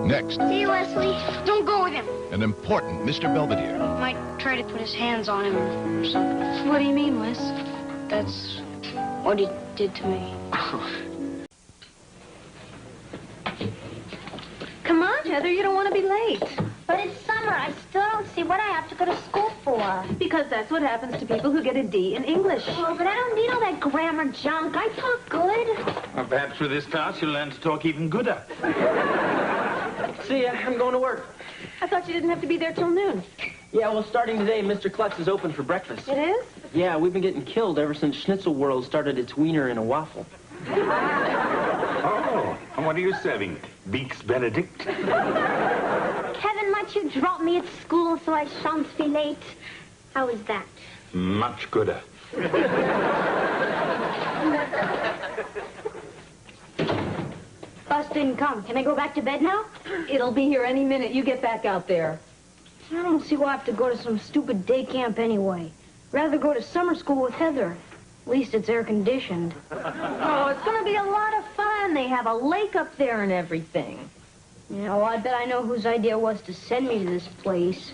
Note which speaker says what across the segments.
Speaker 1: Next,
Speaker 2: See you, Leslie. Don't go with him.
Speaker 1: an important Mr. Belvedere.
Speaker 2: He might try to put his hands on him or something. What do you mean, Wes? That's what he did to me.
Speaker 3: Come on, Heather, you don't want to be late.
Speaker 4: But it's summer. I still don't see what I have to go to school for.
Speaker 3: Because that's what happens to people who get a D in English.
Speaker 4: Oh, but I don't need all that grammar junk. I talk good.
Speaker 5: Well, perhaps with this class you'll learn to talk even gooder.
Speaker 6: See ya, I'm going to work.
Speaker 3: I thought you didn't have to be there till noon.
Speaker 6: Yeah, well, starting today, Mr. Klutz is open for breakfast.
Speaker 3: It is?
Speaker 6: Yeah, we've been getting killed ever since Schnitzel World started its wiener in a waffle.
Speaker 5: Oh, and what are you serving? Beaks Benedict?
Speaker 4: Kevin, might you drop me at school so I shan't be late? How is that?
Speaker 5: Much gooder.
Speaker 2: Bus didn't come. Can I go back to bed now?
Speaker 3: It'll be here any minute. You get back out there.
Speaker 2: I don't see why I have to go to some stupid day camp anyway. Rather go to summer school with Heather. At least it's air-conditioned.
Speaker 3: Oh, it's going to be a lot of fun. They have a lake up there and everything.
Speaker 2: Yeah, well, I bet I know whose idea it was to send me to this place.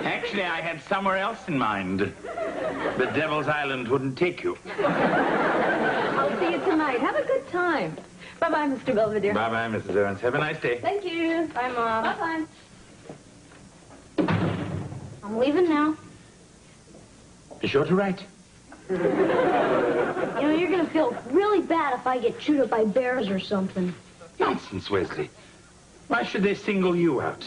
Speaker 5: Actually, I had somewhere else in mind. The Devil's Island wouldn't take you.
Speaker 3: I'll see you tonight. Have a good time. Bye-bye, Mr. Belvedere.
Speaker 5: Bye-bye, Mrs. Owens. Have a nice day.
Speaker 3: Thank you.
Speaker 2: Bye, Mom.
Speaker 3: Bye-bye.
Speaker 2: I'm leaving now.
Speaker 5: Be sure to write.
Speaker 2: You know, you're gonna feel really bad if I get chewed up by bears or something.
Speaker 5: Nonsense, Wesley. Why should they single you out?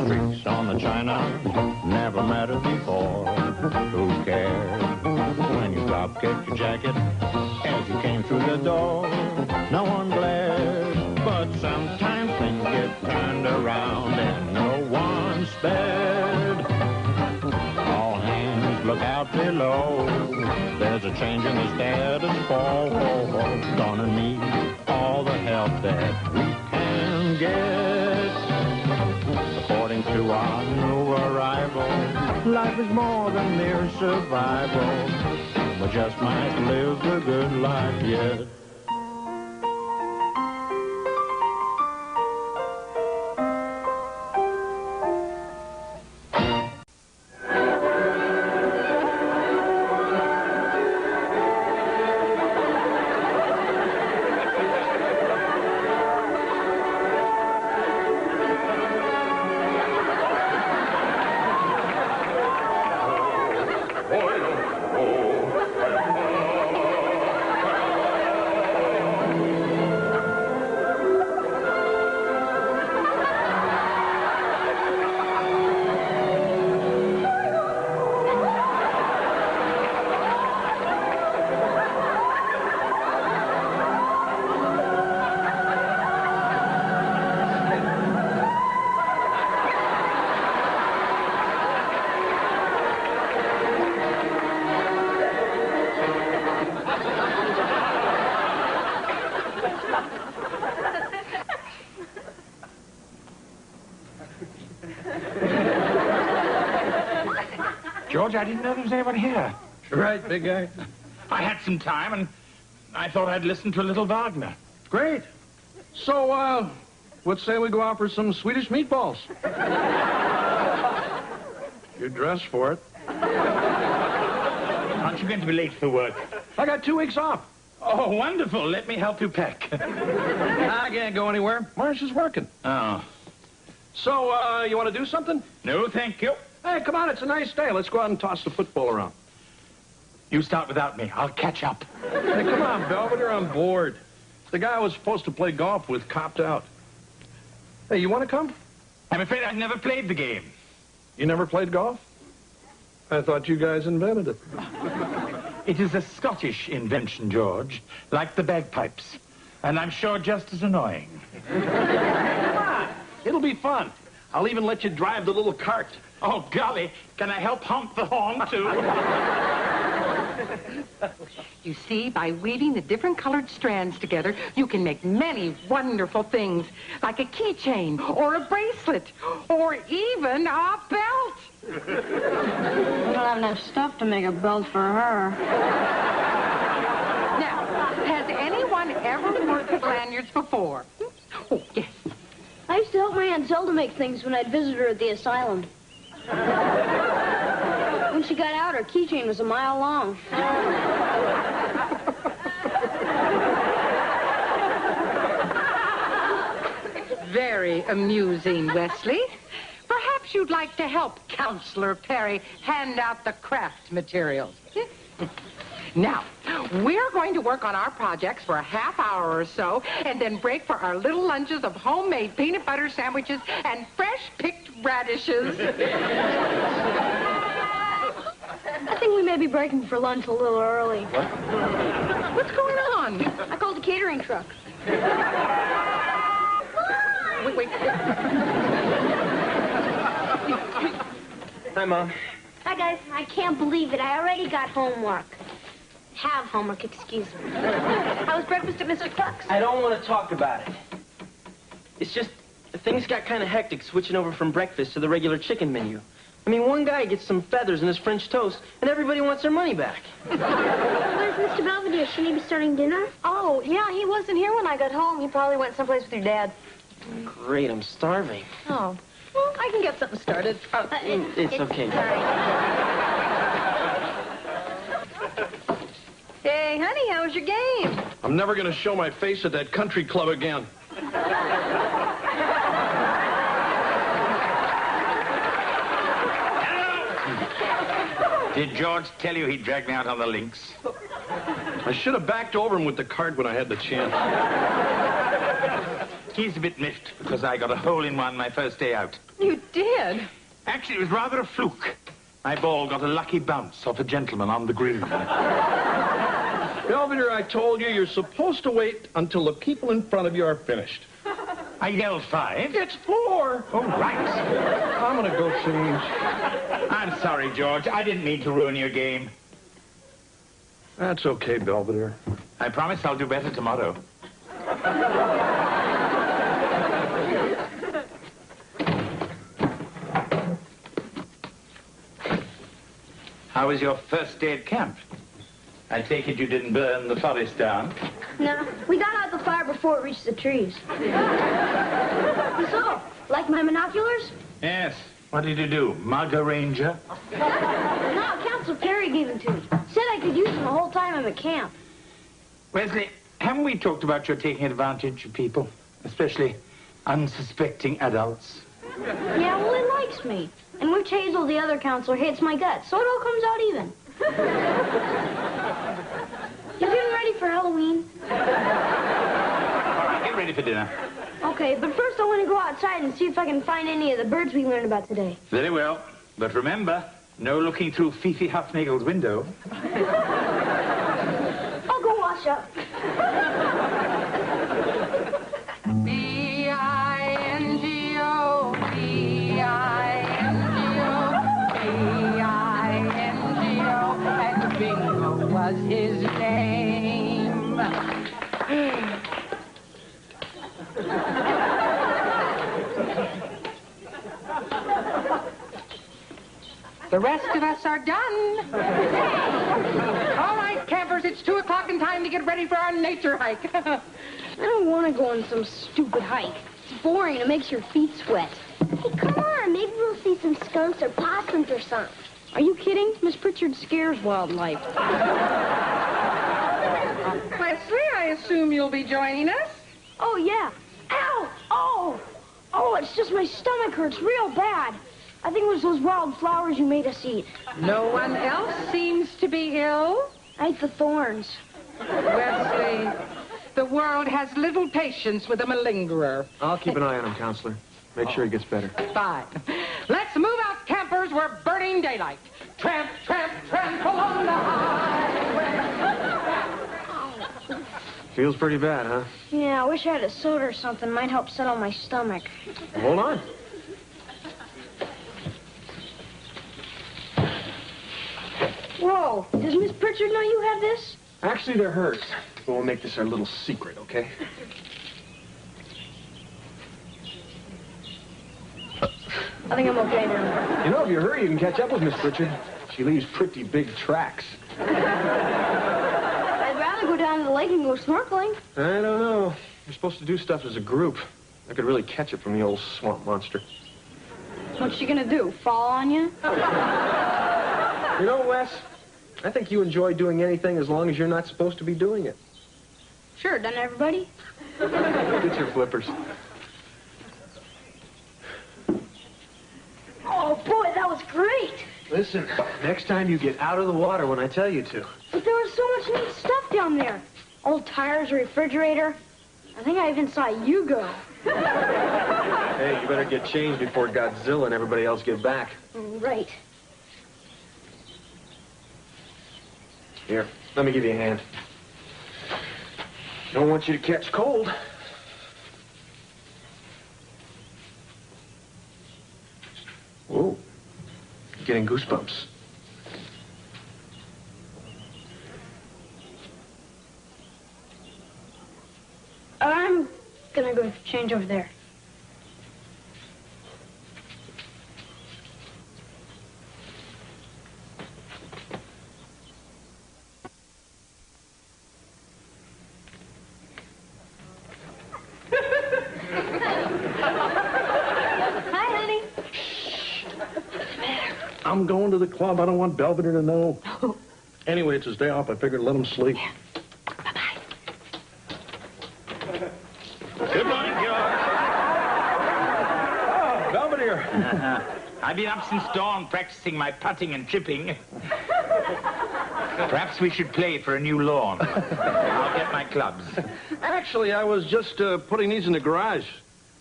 Speaker 7: Streaks on the china, never mattered before. Who cared when you drop kicked your jacket as you came through the door? No one glared, but sometimes things get turned around and no one spared. All hands look out below. There's a change in the status quo. Gonna need all the help that we can get. According to our new arrival, life is more than mere survival. We just might live the good life yet.
Speaker 5: George, I didn't know there was anyone here.
Speaker 8: Right, big guy.
Speaker 5: I had some time, and I thought I'd listen to a little Wagner.
Speaker 8: Great. So, let's say we go out for some Swedish meatballs. You're dressed for it.
Speaker 5: Aren't you going to be late for work?
Speaker 8: I got 2 weeks off.
Speaker 5: Oh, wonderful. Let me help you pack.
Speaker 8: I can't go anywhere. Marcia's working.
Speaker 5: Oh.
Speaker 8: So, you want to do something?
Speaker 5: No, thank you.
Speaker 8: Hey, come on, it's a nice day. Let's go out and toss the football around.
Speaker 5: You start without me. I'll catch up.
Speaker 8: Hey, come on, Belvedere, I'm bored. The guy I was supposed to play golf with copped out. Hey, you want to come?
Speaker 5: I'm afraid I've never played the game.
Speaker 8: You never played golf? I thought you guys invented it.
Speaker 5: It is a Scottish invention, George, like the bagpipes. And I'm sure just as annoying.
Speaker 8: Come on, it'll be fun. I'll even let you drive the little cart.
Speaker 5: Oh, golly, can I help honk the horn, too?
Speaker 9: You see, by weaving the different colored strands together, you can make many wonderful things, like a keychain or a bracelet or even a belt.
Speaker 2: We don't have enough stuff to make a belt for her.
Speaker 9: Now, has anyone ever worked with lanyards before? Oh, yes.
Speaker 2: I used to help my Aunt Zelda make things when I'd visit her at the asylum. When she got out, her keychain was a mile long.
Speaker 9: Very amusing, Wesley. Perhaps you'd like to help Counselor Perry hand out the craft materials. Now, we're going to work on our projects for a half hour or so, and then break for our little lunches of homemade peanut butter sandwiches and fresh-picked radishes.
Speaker 2: I think we may be breaking for lunch a little early.
Speaker 8: What?
Speaker 9: What's going on?
Speaker 2: I called the catering truck.
Speaker 6: Wait. Hi, Mom.
Speaker 4: Hi, guys. I can't believe it. I already got homework. Have homework, excuse me.
Speaker 3: How was breakfast at Mr. Cluck's?
Speaker 6: I don't want to talk about it. It's just, things got kind of hectic switching over from breakfast to the regular chicken menu. I mean, one guy gets some feathers in his French toast, and everybody wants their money back.
Speaker 4: Where's Mr. Belvedere? Shouldn't he be starting dinner?
Speaker 3: Oh, yeah, he wasn't here when I got home. He probably went someplace with your dad.
Speaker 6: Great, I'm starving.
Speaker 3: Oh. Well, I can get something started.
Speaker 6: It's okay.
Speaker 3: Hey, honey, how was your game?
Speaker 8: I'm never going to show my face at that country club again.
Speaker 5: Did George tell you he dragged me out on the links?
Speaker 8: I should have backed over him with the cart when I had the chance.
Speaker 5: He's a bit miffed because I got a hole-in-one my first day out.
Speaker 9: You did?
Speaker 5: Actually, it was rather a fluke. My ball got a lucky bounce off a gentleman on the green.
Speaker 8: Belvedere, I told you, you're supposed to wait until the people in front of you are finished.
Speaker 5: I yelled 5.
Speaker 8: It's 4.
Speaker 5: Oh, right.
Speaker 8: I'm going to go change.
Speaker 5: I'm sorry, George. I didn't mean to ruin your game.
Speaker 8: That's okay, Belvedere.
Speaker 5: I promise I'll do better tomorrow. How was your first day at camp? I take it you didn't burn the forest down?
Speaker 2: No, we got out the fire before it reached the trees. So, like my binoculars?
Speaker 5: Yes. What did you do? Mug a ranger?
Speaker 2: No, Counselor Perry gave them to me. Said I could use them the whole time I'm at camp.
Speaker 5: Wesley, haven't we talked about your taking advantage of people? Especially unsuspecting adults?
Speaker 2: Yeah, well, it likes me. And Witch Hazel, the other counselor, hates my guts, so it all comes out even. You getting ready for Halloween?
Speaker 5: All right, get ready for dinner.
Speaker 2: Okay, but first I want to go outside and see if I can find any of the birds we learned about today.
Speaker 5: Very well. But remember, no looking through Fifi Huffnagel's window.
Speaker 2: I'll go wash up.
Speaker 9: B-I-N-G-O, B-I-N-G-O, B-I-N-G-O, and Bingo was his name. The rest of us are done. All right, campers, it's 2 o'clock and time to get ready for our nature hike.
Speaker 2: I don't want to go on some stupid hike. It's boring. It makes your feet sweat.
Speaker 4: Hey, come on. Maybe we'll see some skunks or possums or something.
Speaker 2: Are you kidding? Miss Pritchard scares wildlife.
Speaker 9: Wesley, I assume you'll be joining us?
Speaker 2: Oh, yeah. Ow! Oh! Oh, it's just my stomach hurts real bad. I think it was those wild flowers you made us eat.
Speaker 9: No one else seems to be ill.
Speaker 2: I ate the thorns.
Speaker 9: Wesley, the world has little patience with a malingerer.
Speaker 6: I'll keep an eye on him, Counselor. Make sure he gets better.
Speaker 9: Fine. Let's move out, campers. We're burning daylight. Tramp, tramp, tramp along the highway.
Speaker 6: Feels pretty bad, huh?
Speaker 2: Yeah, I wish I had a soda or something. Might help settle my stomach.
Speaker 6: Hold on.
Speaker 2: Whoa, Oh, does Miss Pritchard know you have this?
Speaker 10: Actually, they're hers. But we'll make this our little secret, okay?
Speaker 2: I think I'm okay now.
Speaker 10: You know, if you hurry, you can catch up with Miss Pritchard. She leaves pretty big tracks.
Speaker 2: I'd rather go down to the lake and go snorkeling.
Speaker 10: I don't know. You're supposed to do stuff as a group. I could really catch it from the old swamp monster.
Speaker 2: What's she gonna do, fall on you?
Speaker 10: You know, Wes, I think you enjoy doing anything as long as you're not supposed to be doing it.
Speaker 2: Sure, doesn't everybody?
Speaker 10: Get your flippers.
Speaker 2: Oh, boy, that was great.
Speaker 10: Listen, next time you get out of the water when I tell you to.
Speaker 2: But there was so much neat stuff down there. Old tires, a refrigerator. I think I even saw you go.
Speaker 10: Hey, you better get changed before Godzilla and everybody else get back.
Speaker 2: Right.
Speaker 10: Here, let me give you a hand. Don't want you to catch cold. Whoa, getting goosebumps.
Speaker 2: I'm gonna go change over there.
Speaker 8: I'm going to the club. I don't want Belvedere to know. Anyway, it's his day off. I figured let him sleep.
Speaker 2: Yeah. Bye-bye.
Speaker 5: Good morning, George.
Speaker 8: Oh, Belvedere.
Speaker 5: I've been up since dawn practicing my putting and chipping. Perhaps we should play for a new lawn. I'll get my clubs.
Speaker 8: Actually, I was just putting these in the garage.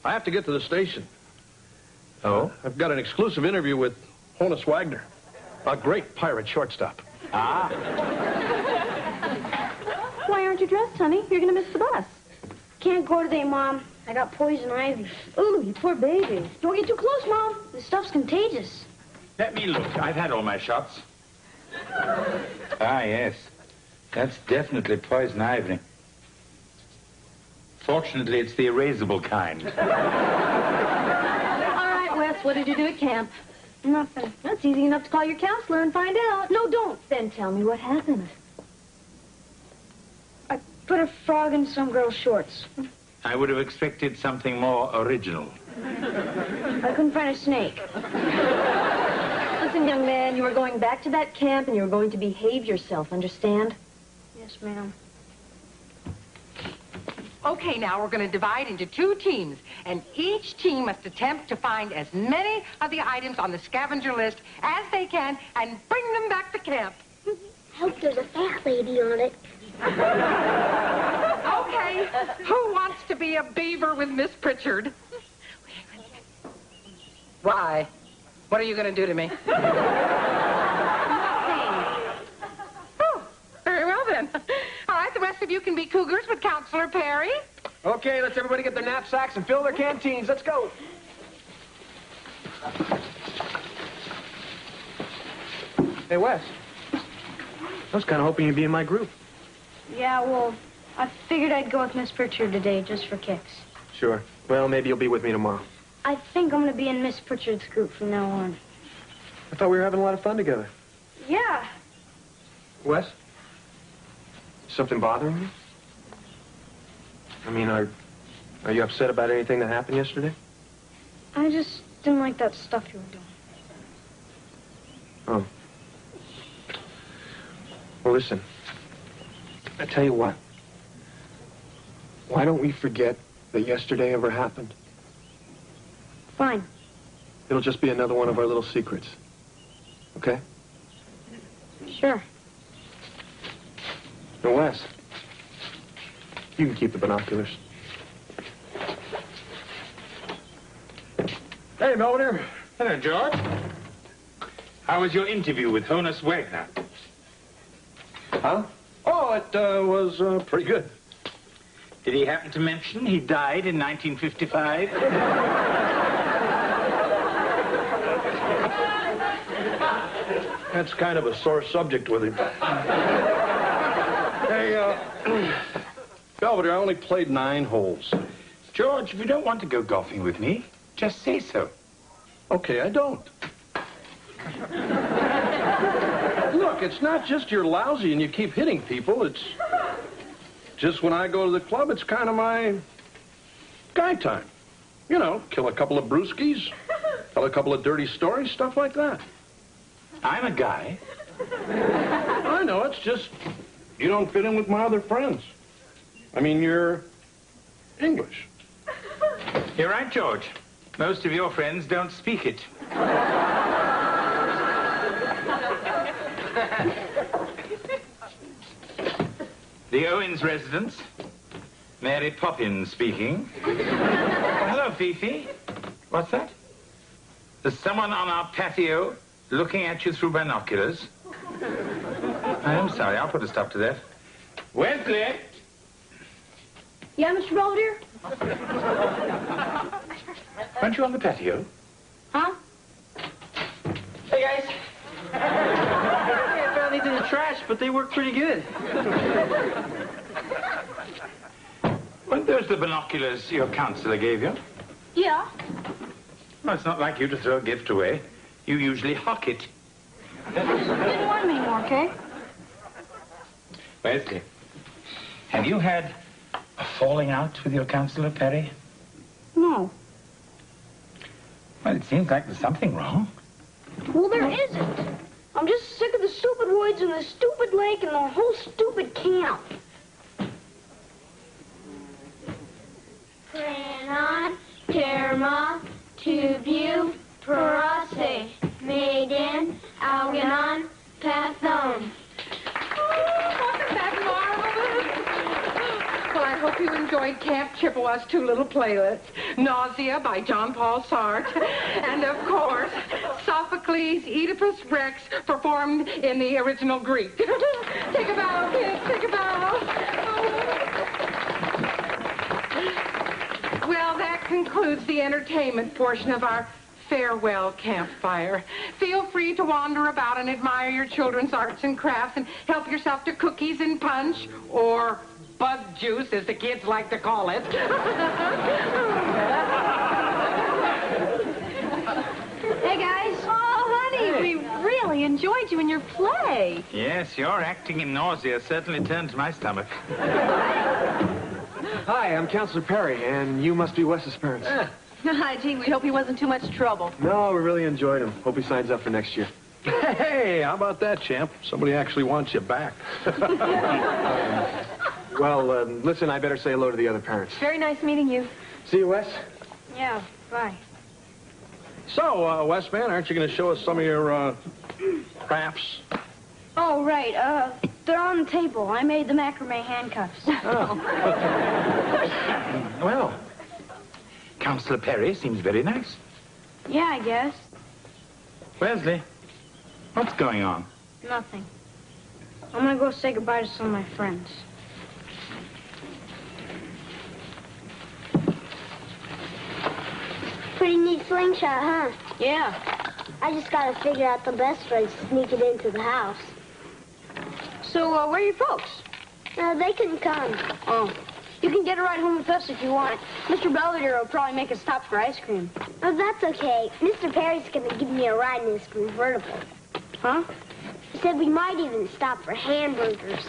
Speaker 8: I have to get to the station.
Speaker 5: Oh?
Speaker 8: I've got an exclusive interview with Honus Wagner, a great pirate shortstop.
Speaker 5: Ah.
Speaker 3: Why aren't you dressed, honey? You're going to miss the bus.
Speaker 2: Can't go today, Mom. I got poison ivy.
Speaker 3: Ooh, you poor baby.
Speaker 2: Don't get too close, Mom. This stuff's contagious.
Speaker 5: Let me look. I've had all my shots. Ah, yes. That's definitely poison ivy. Fortunately, it's the erasable kind.
Speaker 3: All right, Wes, what did you do at camp?
Speaker 2: Nothing.
Speaker 3: That's easy enough to call your counselor and find out.
Speaker 2: No, don't.
Speaker 3: Then tell me what happened.
Speaker 2: I put a frog in some girl's shorts.
Speaker 5: I would have expected something more original.
Speaker 2: I couldn't find a snake.
Speaker 3: Listen, young man, you are going back to that camp and you're going to behave yourself, understand?
Speaker 2: Yes, ma'am.
Speaker 9: Okay, now we're going to divide into 2 teams, and each team must attempt to find as many of the items on the scavenger list as they can and bring them back to camp.
Speaker 4: Hope there's a fat lady on it.
Speaker 9: Okay, who wants to be a beaver with Miss Pritchard? Why? What are you going to do to me? Oh, very well then. All right, the rest of you can be cougars with Counselor Perry.
Speaker 10: Okay, let's everybody get their knapsacks and fill their canteens. Let's go. Hey, Wes. I was kind of hoping you'd be in my group.
Speaker 2: Yeah, well, I figured I'd go with Miss Pritchard today just for kicks.
Speaker 10: Sure. Well, maybe you'll be with me tomorrow.
Speaker 2: I think I'm going to be in Miss Pritchard's group from now on.
Speaker 10: I thought we were having a lot of fun together.
Speaker 2: Yeah.
Speaker 10: Wes? Something bothering you? I mean, are you upset about anything that happened yesterday?
Speaker 2: I just didn't like that stuff you were doing.
Speaker 10: Oh. Well, listen. I tell you what. Why don't we forget that yesterday ever happened?
Speaker 2: Fine.
Speaker 10: It'll just be another one of our little secrets. Okay?
Speaker 2: Sure.
Speaker 10: Now, Wes, you can keep the binoculars.
Speaker 8: Hey, Belvedere.
Speaker 5: Hello, George. How was your interview with Honus Wagner?
Speaker 10: Huh? Oh, it was pretty good.
Speaker 5: Did he happen to mention he died in 1955?
Speaker 8: That's kind of a sore subject with him. Hey, Belvedere, I only played 9 holes.
Speaker 5: George, if you don't want to go golfing with me, just say so.
Speaker 8: Okay, I don't. Look, it's not just you're lousy and you keep hitting people. It's just when I go to the club, it's kind of my guy time. You know, kill a couple of brewskis, tell a couple of dirty stories, stuff like that.
Speaker 5: I'm a guy.
Speaker 8: I know, it's just you don't fit in with my other friends. I mean, you're English.
Speaker 5: You're right, George. Most of your friends don't speak it. The Owens residence. Mary Poppins speaking. Oh, hello, Fifi. What's that? There's someone on our patio looking at you through binoculars. I'm sorry, I'll put a stop to that. Wesley!
Speaker 2: Yeah, Mr. Belvedere?
Speaker 5: Aren't you on the patio?
Speaker 2: Huh?
Speaker 6: Hey, guys. I found these in the trash, but they work pretty good.
Speaker 5: Weren't those the binoculars your counselor gave you?
Speaker 2: Yeah.
Speaker 5: Well, it's not like you to throw a gift away. You usually hock it.
Speaker 2: Didn't want them anymore, okay?
Speaker 5: Wesley, have you had a falling out with your counselor, Perry?
Speaker 2: No.
Speaker 5: Well, it seems like there's something wrong.
Speaker 2: Well, there isn't. I'm just sick of the stupid woods and the stupid lake and the whole stupid camp.
Speaker 4: Pranon, Terma, Tubu, Parase, Maiden, Algernon, Pathon.
Speaker 9: Wasn't that marvelous? Well, I hope you enjoyed Camp Chippewa's 2 little playlists. Nausea by John Paul Sartre. And, of course, Sophocles' Oedipus Rex performed in the original Greek. Take a bow, kids, take a bow. Well, that concludes the entertainment portion of our farewell campfire. Feel free to wander about and admire your children's arts and crafts and help yourself to cookies and punch, or bug juice, as the kids like to call it.
Speaker 2: Hey, guys.
Speaker 3: Oh, honey, we really enjoyed you in your play.
Speaker 5: Yes, your acting in Nausea certainly turns my stomach.
Speaker 10: Hi, I'm Counselor Perry, and you must be Wes's parents.
Speaker 3: Hi, gee, we hope he wasn't too much trouble.
Speaker 10: No, we really enjoyed him. Hope he signs up for next year.
Speaker 8: Hey, how about that, champ? Somebody actually wants you back.
Speaker 10: Well, listen, I better say hello to the other parents.
Speaker 3: Very nice meeting you.
Speaker 10: See you, Wes.
Speaker 2: Yeah, bye.
Speaker 8: So, Wes, man, aren't you going to show us some of your crafts?
Speaker 2: Oh, right. They're on the table. I made the macrame handcuffs.
Speaker 5: Well, Counselor Perry seems very nice.
Speaker 2: Yeah, I guess.
Speaker 5: Wesley, what's going on?
Speaker 2: Nothing. I'm gonna go say goodbye to some of my friends.
Speaker 4: Pretty neat slingshot, huh?
Speaker 2: Yeah.
Speaker 4: I just gotta figure out the best way to sneak it into the house.
Speaker 2: So, where are your folks?
Speaker 4: No, they couldn't come.
Speaker 2: Oh. You can get a ride home with us if you want. Mr. Belvedere will probably make us stop for ice cream.
Speaker 4: Oh, that's okay. Mr. Perry's gonna give me a ride in his convertible.
Speaker 2: Huh?
Speaker 4: He said we might even stop for hamburgers.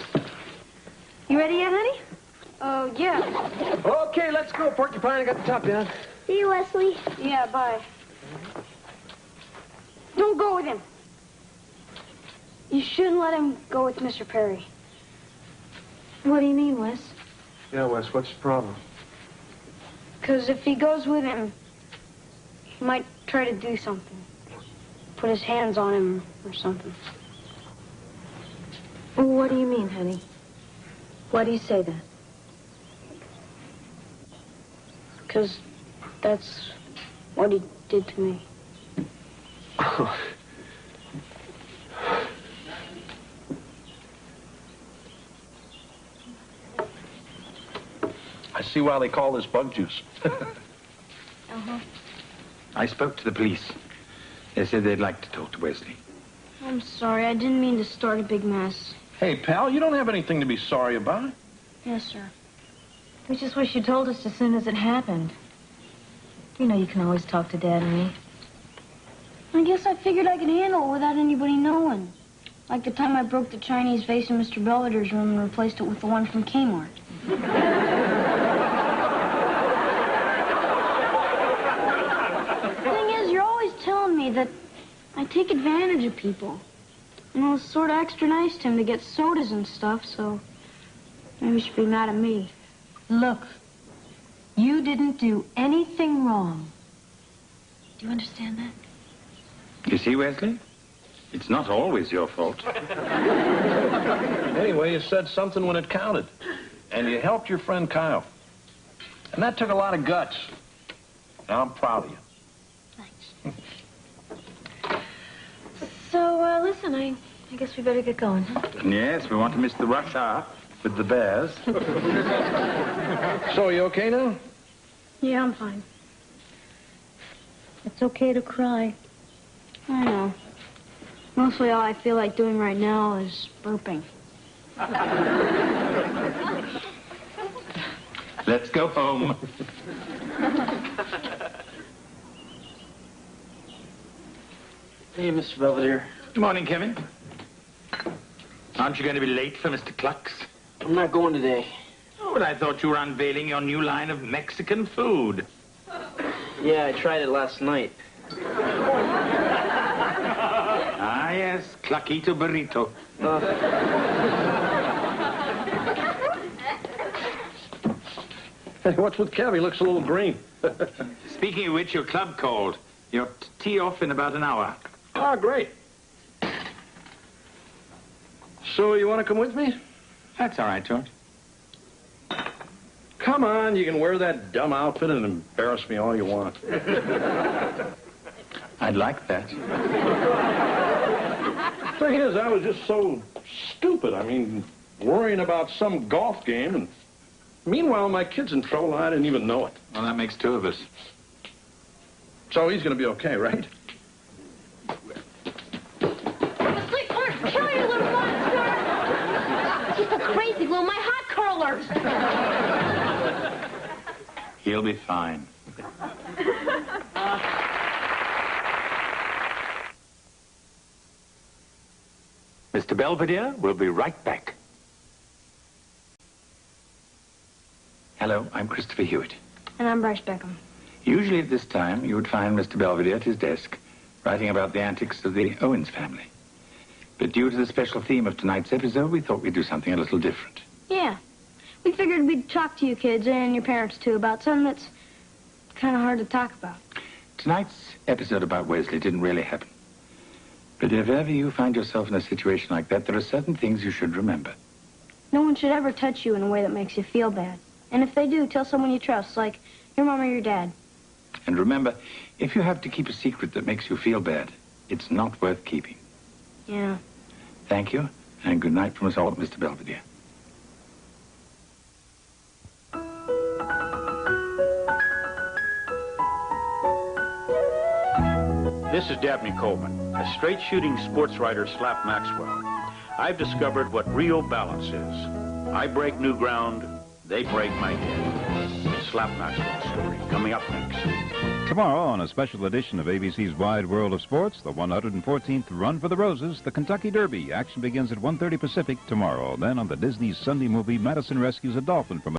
Speaker 3: You ready yet, honey?
Speaker 2: Oh, yeah.
Speaker 10: Okay, let's go, Porcupine. I got the top down.
Speaker 4: See you, Wesley.
Speaker 2: Yeah, bye. Don't go with him. You shouldn't let him go with Mr. Perry.
Speaker 3: What do you mean, Wes?
Speaker 10: Yeah, Wes, what's the problem?
Speaker 2: Because if he goes with him, he might try to do something. Put his hands on him or something.
Speaker 3: What do you mean, honey? Why do you say that?
Speaker 2: Because that's what he did to me.
Speaker 8: I see why they call this bug juice.
Speaker 5: I spoke to the police. They said they'd like to talk to Wesley.
Speaker 2: Oh, I'm sorry. I didn't mean to start a big mess.
Speaker 8: Hey, pal, you don't have anything to be sorry about.
Speaker 2: Yes, sir.
Speaker 3: We just wish you told us as soon as it happened. You know you can always talk to Dad and me.
Speaker 2: I guess I figured I could handle it without anybody knowing. Like the time I broke the Chinese vase in Mr. Belvedere's room and replaced it with the one from Kmart. The thing is, you're always telling me that I take advantage of people. And I was sort of extra nice to him to get sodas and stuff, so maybe you should be mad at me.
Speaker 3: Look, you didn't do anything wrong. Do you understand that?
Speaker 5: You see, Wesley? It's not always your fault.
Speaker 8: Anyway, you said something when it counted. And you helped your friend Kyle. And that took a lot of guts. And I'm proud of you.
Speaker 3: Thanks. So, listen, I guess we better get going, huh?
Speaker 5: Yes, we want to miss the rush hour with the bears.
Speaker 8: So, you okay now?
Speaker 2: Yeah, I'm fine.
Speaker 3: It's okay to cry.
Speaker 2: I know. Mostly all I feel like doing right now is burping.
Speaker 5: Let's go home.
Speaker 6: Hey, Mr. Belvedere.
Speaker 5: Good morning, Kevin. Aren't you going to be late for Mr. Cluck's?
Speaker 6: I'm not going today.
Speaker 5: Oh, but I thought you were unveiling your new line of Mexican food.
Speaker 6: Yeah, I tried it last night.
Speaker 5: Ah, yes, Cluckito Burrito.
Speaker 8: Hey, what's with Kev? He looks a little green.
Speaker 5: Speaking of which, your club called. Your tee off in about an hour.
Speaker 8: Oh, great. So, you want to come with me?
Speaker 5: That's all right, George.
Speaker 8: Come on, you can wear that dumb outfit and embarrass me all you want.
Speaker 5: I'd like that.
Speaker 8: Thing is, I was just so stupid. I mean, worrying about some golf game, and meanwhile, my kid's in trouble, and I didn't even know it.
Speaker 5: Well, that makes two of us.
Speaker 8: So he's going to be okay, right?
Speaker 4: Sleep or kill you, little monster! Keep a crazy glue, my hot curlers!
Speaker 5: He'll be fine. Mr. Belvedere, we'll be right back. Hello, I'm Christopher Hewitt.
Speaker 2: And I'm Bryce Beckham.
Speaker 5: Usually at this time, you would find Mr. Belvedere at his desk, writing about the antics of the Owens family. But due to the special theme of tonight's episode, we thought we'd do something a little different.
Speaker 2: Yeah. We figured we'd talk to you kids and your parents, too, about something that's kind of hard to talk about.
Speaker 5: Tonight's episode about Wesley didn't really happen. But if ever you find yourself in a situation like that, there are certain things you should remember.
Speaker 2: No one should ever touch you in a way that makes you feel bad. And if they do, tell someone you trust, like your mom or your dad.
Speaker 5: And remember, if you have to keep a secret that makes you feel bad, it's not worth keeping.
Speaker 2: Yeah.
Speaker 5: Thank you, and good night from us all at Mr. Belvedere.
Speaker 11: This is Dabney Coleman, a straight-shooting sports writer slap Maxwell. I've discovered what real balance is. I break new ground, they break my head. Slap Maxwell story, coming up next.
Speaker 12: Tomorrow, on a special edition of ABC's Wide World of Sports, the 114th Run for the Roses, the Kentucky Derby. Action begins at 1:30 Pacific tomorrow. Then on the Disney Sunday movie, Madison rescues a dolphin from